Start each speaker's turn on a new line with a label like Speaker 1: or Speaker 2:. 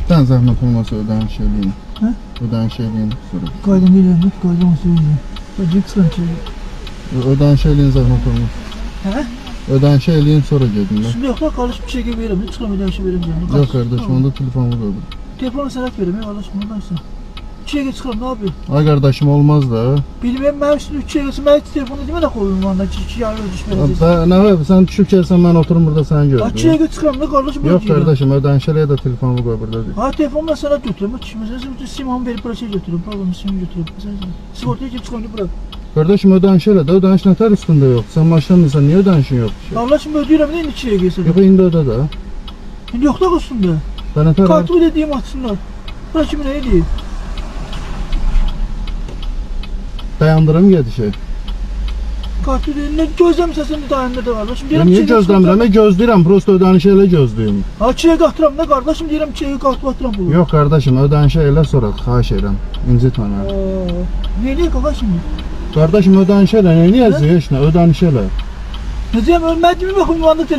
Speaker 1: Sən zəhmət olmasa ödəniş eləyin.
Speaker 2: Hə?
Speaker 1: Ödəniş eləyin sonra.
Speaker 2: Qaydan deyirəm, qaydan söyləyəcəm. Bacı sıkıntı.
Speaker 1: Ödəniş eləyin zəhmət olmasa.
Speaker 2: Hə?
Speaker 1: Ödəniş eləyin sonra gedin.
Speaker 2: Şimdi yok da kardeşim bir şey gibi veririm. Hiç çıkamayı ödənişi veririm canım.
Speaker 1: Yox qardaşım, onda telefonu qoy.
Speaker 2: Telefonu sənət verim ya kardeşim. Ondansa. 3 şey çıkarım ne yapayım?
Speaker 1: Ay qardaşım olmaz da.
Speaker 2: Bilmem ben üstüne 3 şey geçsin. Ben hiç telefonu demə də koyayım vanda. 2 ay ödəniş verəcəksin.
Speaker 1: Nə var? Sən düşüb gəlsən mən oturum burada səni
Speaker 2: 3
Speaker 1: görürəm.
Speaker 2: şey çıkarım ne kardeşim?
Speaker 1: Yox qardaşım, ödəniş eləyə də telefonu qoy burada.
Speaker 2: Ha telefonla sənət götürürüm. Bak şimdi sen bütün simamı verip buraya şey götürürüm. Problem simimi götürürüm. Sigortaya kim çıkarım bırak.
Speaker 1: Qardaşım ödəniş elə də, ödəniş nətər üstündə yox. Sən maşınınsan, niyə ödənişin yox?
Speaker 2: Kardeşim ödüyorum ne 2 şey geçsin.
Speaker 1: Yox, indi ödə də.
Speaker 2: Şimdi yok da üstünde.
Speaker 1: Sən nətər var?
Speaker 2: Kartımı dediğim atsınlar. Bırak şimdi ne diyeyim?
Speaker 1: Dayandırım gedişi.
Speaker 2: Kartı dediğim ne gözləmirsən de dayanında da kardeşim.
Speaker 1: Niyə gözləmirəm? Mən gözləyirəm, prosta ödəniş elə gözləyim.
Speaker 2: Ha çiğe qatıram ne kardeşim deyirəm çiğe qatıram bunu.
Speaker 1: Yox qardaşım, ödəniş elə sonra xahiş edirəm. İncitmə məni.
Speaker 2: Niye kaka şimdi?
Speaker 1: Qardaşım ödəniş elə, niyə yazıyor heç nə? Ödəniş elə.
Speaker 2: Ne diyeyim ölmedi mi bakayım vanda telefon.